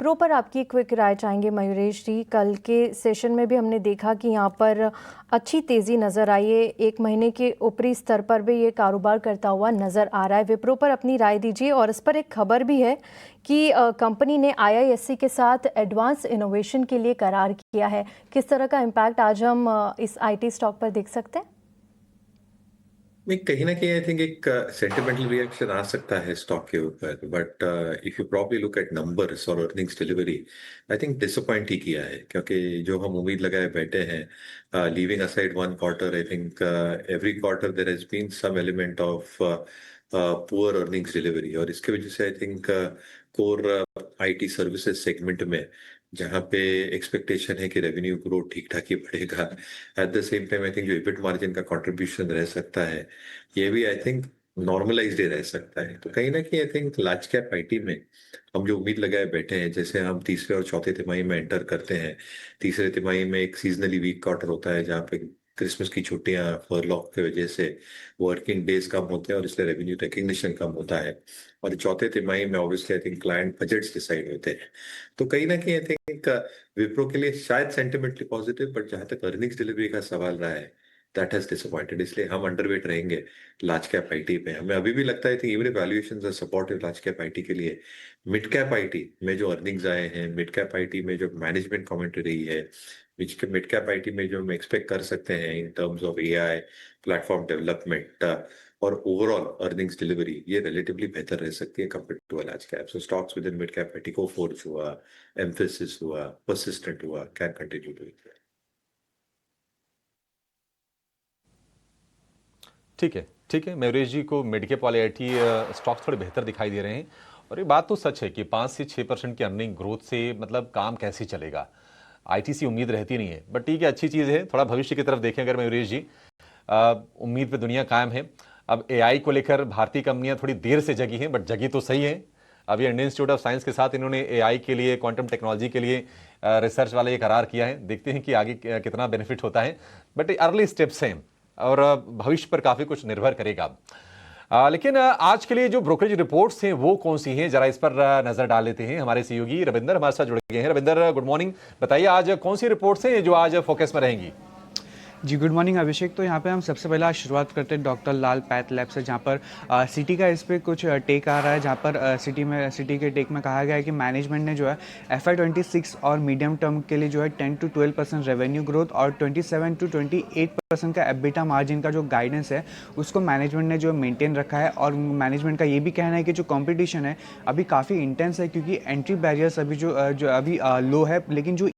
विप्रो पर आपकी क्विक राय चाहेंगे मयूरेश जी। कल के सेशन में भी हमने देखा कि यहाँ पर अच्छी तेज़ी नज़र आई है, एक महीने के ऊपरी स्तर पर भी ये कारोबार करता हुआ नज़र आ रहा है। विप्रो पर अपनी राय दीजिए। और इस पर एक खबर भी है कि कंपनी ने आईआईएससी के साथ एडवांस इनोवेशन के लिए करार किया है। किस तरह का इम्पैक्ट आज हम इस आईटी स्टॉक पर देख सकते हैं? नहीं, कहीं ना कहीं आई थिंक एक सेंटिमेंटल रिएक्शन आ सकता है स्टॉक के ऊपर, but if you probably look at numbers और earnings delivery, I think disappoint ही किया है। क्योंकि जो हम उम्मीद लगाए बैठे हैं, leaving aside one quarter, I think every quarter there has been some element of poor earnings delivery. और इसके वजह से I think core IT services segment में जहाँ पे एक्सपेक्टेशन है कि रेवेन्यू ग्रोथ ठीक ठाक ही बढ़ेगा, at the same time I think जो इबिट मार्जिन का कंट्रीब्यूशन रह सकता है ये भी आई थिंक नॉर्मलाइज्ड रह सकता है। तो कहीं ना कहीं I think large cap IT में हम जो उम्मीद लगाए बैठे हैं, जैसे हम तीसरे और चौथे तिमाही में एंटर करते हैं, तीसरे तिमाही में एक सीजनली वीक क्वार्टर होता है जहाँ पे क्रिसमस की छुट्टियां, फरलॉक की वजह से वर्किंग डेज कम होते हैं और इसलिए रेवेन्यू रिकग्निशन कम होता है। और चौथे तिमाही में obviously I think client budgets decide होते हैं। तो कहीं ना कहीं आई थिंक विप्रो के लिए शायद सेंटिमेंटली पॉजिटिव, बट जहां तक अर्निंग्स डिलीवरी का सवाल रहा है दैट हैज डिसअपॉइंटेड। इसलिए हम अंडरवेट रहेंगे लार्ज कैप आईटी पे। हमें अभी भी लगता है कि even valuations are supportive large cap IT के लिए। मिड कैप आईटी में जो अर्निंग्स आए हैं, मिड कैप आईटी में जो मैनेजमेंट कमेंट्री रही है, मिड कैप आईटी में जो हम एक्सपेक्ट कर सकते हैं in terms of AI, platform development और ओवरऑल अर्निंग्स डिलीवरी, ये रिलेटिवली बेहतर रह सकती है compare to a large cap. So stocks within mid cap IT, Coforge हुआ, एम्फेसिस हुआ, पर्सिस्टेंट हुआ, कैन कंटिन्यू डूइंग दैट। ठीक है, ठीक है। मयूरेश जी को मिड कैप वाले आईटी स्टॉक्स थोड़े बेहतर दिखाई दे रहे हैं। और ये बात तो सच है कि 5 से 6% की अर्निंग ग्रोथ से मतलब काम कैसे चलेगा, आईटी से उम्मीद रहती नहीं है। बट ठीक है, अच्छी चीज़ है। थोड़ा भविष्य की तरफ देखें अगर मयूरेश जी, उम्मीद पे दुनिया कायम है। अब एआई को लेकर भारतीय कंपनियां थोड़ी देर से जगी हैं, बट जगी तो सही है। अभी इंडियन इंस्टीट्यूट ऑफ साइंस के साथ इन्होंने एआई के लिए, क्वांटम टेक्नोलॉजी के लिए रिसर्च वाला ये करार किया है। देखते हैं कि आगे कितना बेनिफिट होता है। बट अर्ली स्टेप्स हैं और भविष्य पर काफ़ी कुछ निर्भर करेगा। लेकिन आज के लिए जो ब्रोकरेज रिपोर्ट्स हैं वो कौन सी हैं, जरा इस पर नजर डाल लेते हैं। हमारे सहयोगी रविंदर हमारे साथ जुड़ गए हैं। Ravinder, good morning. बताइए आज कौन सी रिपोर्ट्स हैं जो आज फोकस में रहेंगी? जी गुड मॉर्निंग अभिषेक। तो यहाँ पे हम सबसे पहले आज शुरुआत करते हैं डॉक्टर लाल पैथ लैब से, जहाँ पर सिटी का इस पर कुछ टेक आ रहा है। जहाँ पर सिटी के टेक में कहा गया है कि मैनेजमेंट ने जो है FY26 और मीडियम टर्म के लिए जो है 10 to 12% रेवेन्यू ग्रोथ और 27 to 28% का एबिटा मार्जिन का जो गाइडेंस है उसको मैनेजमेंट ने जो मेंटेन रखा है। और मैनेजमेंट का ये भी कहना है कि जो कॉम्पिटिशन है अभी काफ़ी इंटेंस है, क्योंकि एंट्री बैरियर्स अभी जो अभी लो है, लेकिन जो